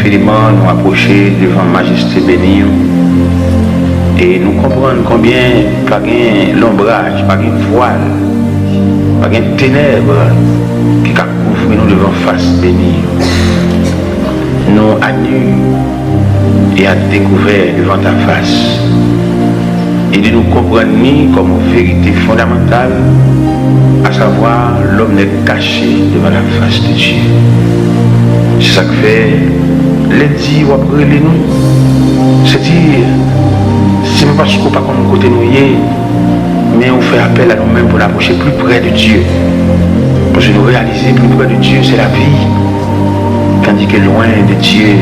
infiniment nous approcher devant Majesté bénie et nous comprendre combien pas de l'ombrage, pas de voile, pas de ténèbres qui couvre nous devant face bénie. Nous à nu et à découvert devant ta face. Et de nous comprendre comme vérité fondamentale, à savoir l'homme n'est caché devant la face de Dieu. C'est ça que fait les dire ou après les nous. C'est dire, c'est pas parce qu'on pas comme côté nous mais on fait appel à nous-mêmes pour l'approcher plus près de Dieu. Parce que nous réaliser plus près de Dieu, c'est la vie. Tandis que loin de Dieu,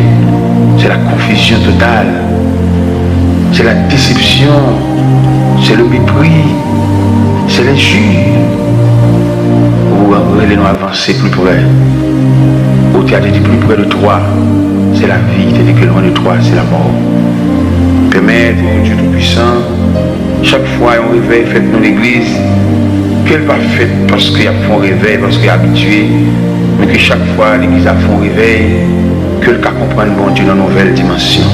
c'est la confusion totale. C'est la déception, c'est le mépris, c'est l'injure. Ou nous avancer plus près. Au théâtre dit plus près de toi, c'est la vie, tandis que loin de toi, c'est la mort. Permettre au Dieu Tout-Puissant, chaque fois on réveille fait dans l'église, qu'elle va faire parce qu'il y a un réveil, parce qu'il est habitué, mais que chaque fois l'église a fait un réveil, qu'elle comprenne bon Dieu dans une nouvelle dimension.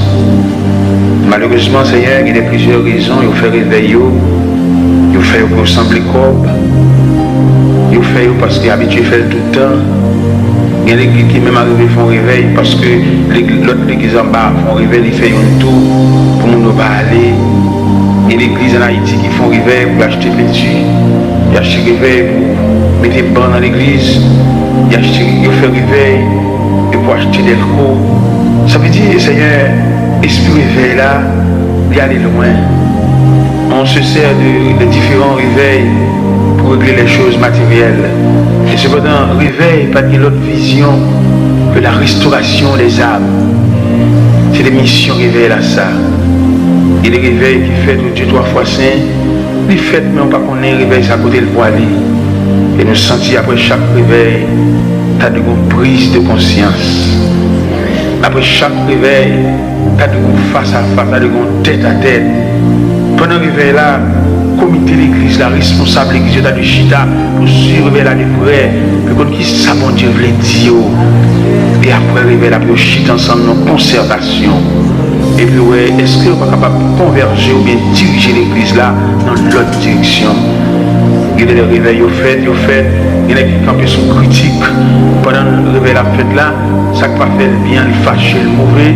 Malheureusement, Seigneur, il y a plusieurs raisons. Il fait réveil, il fait pour sembler comme, il fait parce qu'il est habitué à faire tout le temps. Il y a l'église qui même arrivé font réveil parce que l'autre église en bas font réveil, il fait un tour pour nous ne pas aller. Il y a l'église en Haïti qui font réveil pour acheter peinture, il achète réveil pour mettre des bancs dans l'église, il fait réveil et pour acheter des locaux. Ça veut dire, Seigneur, l'esprit réveil là, il y aller loin. On se sert de différents réveils pour régler les choses matérielles. Et cependant, réveil, pas de l'autre vision que la restauration des âmes. C'est des missions réveil là ça. Il y a des réveils qui fait Dieu 3 fois saint. Les fêtes, mais on ne peut pas connaître réveil, ça côté le poilu. Et nous sentir après chaque réveil, tu as de bonnes prises de conscience. Après chaque réveil, tu as de bonnes face à face, tu as de bonnes tête à tête. Pendant le réveil là, comité de l'église, la responsable de l'église, tu as de chita pour suivre le réveil là de près, pour qu'on qui ça bon Dieu veut dire. Et après le réveil là, pour chita ensemble dans conservation. Et puis ouais, est-ce qu'on n'est pas capable de converger ou bien diriger l'église là dans l'autre direction? Il y a des réveils au fait, il y a qui campent sous critique. Pendant le réveil la fête là, ça ne pas fait le bien, le fâché, le mauvais,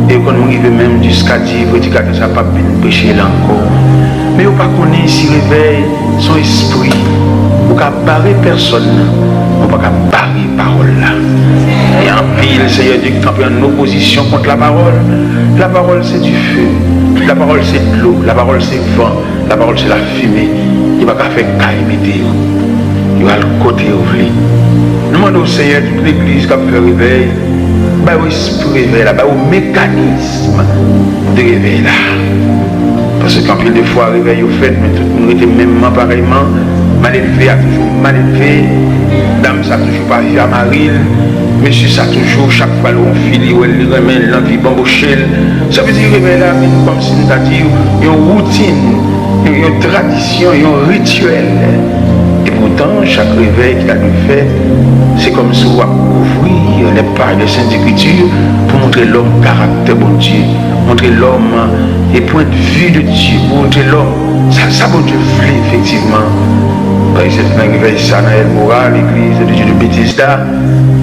et qu'on arrive même jusqu'à dire que ça n'a pas bien péché là encore. Mais on ne pas connaître si réveil son esprit, on ne peut pas barrer personne, on ne peut pas barrer parole là. Et en pile, le Seigneur Dieu qui est en opposition contre la parole. La parole c'est du feu, la parole c'est de l'eau, la parole c'est le vent, la parole c'est la fumée. Il ne va pas faire caille météo. Il va le côté ouvrir. Nous demandons au Seigneur toute l'église qui a fait réveil, au esprit réveil là, au mécanisme de réveil là. Parce que quand pile de fois réveil au fait, mais tout le monde était même pareillement, mal élevé a toujours mal élevé, dame ça toujours pas vu à Maril, monsieur ça toujours chaque fois on file, il remet l'envie bambochelle. Ça veut dire réveil là, comme si nous avons dit, il y a une routine. Il y a une tradition, il y a un rituel. Et pourtant, chaque réveil qu'il a dû faire, c'est comme si on va ouvrir les pages de Sainte Écriture pour montrer l'homme caractère bon Dieu, montrer l'homme et point de vue de Dieu, pour montrer l'homme, ça bon Dieu voulait effectivement. Par exemple, dans le réveil Sanaël Moral, l'église de Dieu de Bethesda,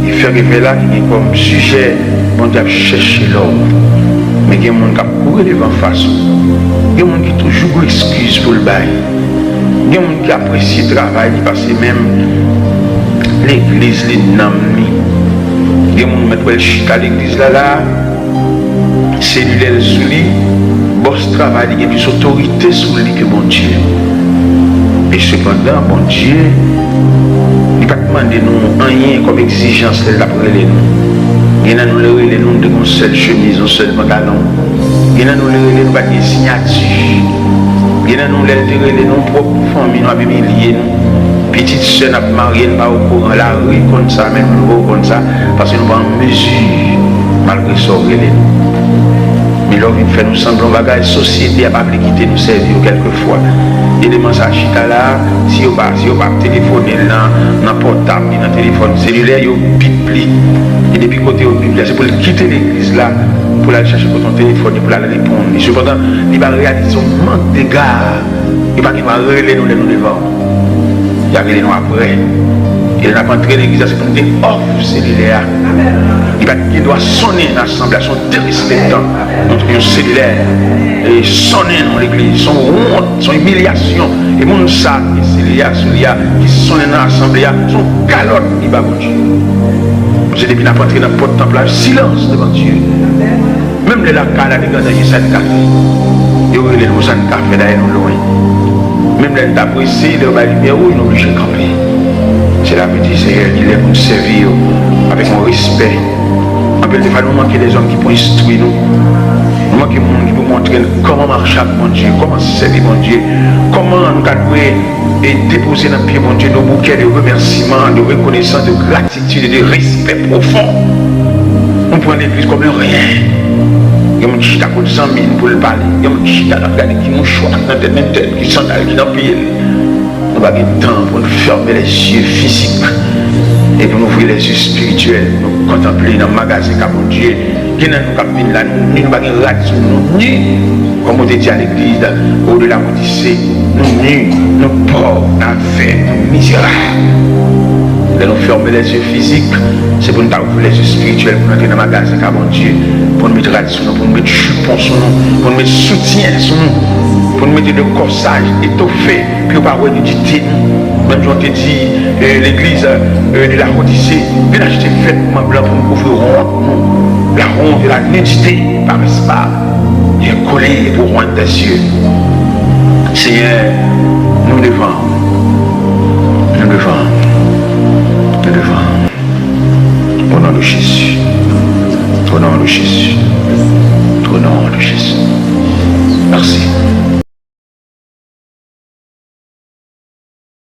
il fait réveil là qui est comme sujet, bon Dieu chercher l'homme. Mais il y a des gens qui courent devant face. Il y a des gens qui toujours excuse pour le bail. Il y a des gens qui apprécient le travail, parce que même l'église, les noms. Il y a des gens qui mettent le chita à l'église là, cellulaire sous lui, boss travail, il y a plus d'autorité sous lui que bon Dieu. Et cependant, bon Dieu, il ne va pas demander nous rien comme exigence d'après les noms. Il y a nous les noms de une seule chemise, un seul pantalon. Il y a nous les noms de signature. Il y a nous les noms propres famille, nous avons liés. Petite soeur n'a pas marié, pas au courant, la rue comme ça, même nous comme ça, parce que nous sommes en mesure, malgré ça, les noms. Mais là, on fait nous semblant bagage, société a pas quitter nous servir quelquefois. Et les messages là, si on pas téléphoner dans portable, dans téléphone cellulaire, ils pipli. Et depuis côté au Bible, c'est pour quitter l'église là, pour aller chercher ton téléphone, pour aller répondre. Et cependant, il va réaliser un manque de gars. Il va relayer nous devant. Il va relayer nous après. Il n'a pas entré l'église, c'est pour nous off cellulaire. Il doit sonner l'assemblée, son dérespectant, notre cellulaire, et sonner dans l'église, son honte, son humiliation, et mon ça, qui sonne dans l'assemblée, son calotte, il va vous Dieu. J'ai depuis n'a pas entré dans le temple, silence devant Dieu. Même les lacales, les gars, ils sont café. Ils ont les nous en café d'ailleurs loin. Même les appréciés, les lumière, ils sont obligés de camper. C'est la petite Seigneur, il est pour nous servir avec mon respect. En fait, il faut nous manquer des hommes qui peuvent instruire nous. Nous manquons des gens qui peuvent montrer comment marcher avec mon Dieu, comment servir mon Dieu, comment nous devons déposer dans le pied mon Dieu nos bouquets de remerciements, de reconnaissance, de gratitude et de respect profond. On prend l'église comme un rien. Il y a un chita pour 100 000 pour le parler. Il y a un chita qui nous choisit dans la tête, qui s'endale, qui dans le pied. Nous avons le temps pour nous fermer les yeux physiques et pour nous ouvrir les yeux spirituels, nous contempler dans le magasin comme mon Dieu. Qui nous capine là, nous n'avons pas de radio, nous nus, comme on dit à l'église, au-delà de l'Odyssée, nous nus, nous pauvres, nous faits, nous misérables. De nous fermer les yeux physiques, c'est pour nous ouvrir les yeux spirituels, pour nous entrer dans le magasin comme mon Dieu, pour nous mettre radio sur nous, pour nous mettre jupon sur nous, pour nous mettre soutien sur nous, pour nous mettre le corsage étoffé, puis on va voir nous dire, même si on te dit, l'église de la Odyssée, bien acheter vêtements blancs pour nous couvrir honte, la honte de la nudité, par pas, il est collé pour rendre des yeux. Seigneur, nous devons, au nom de Jésus, au nom de Jésus, au nom de Jésus.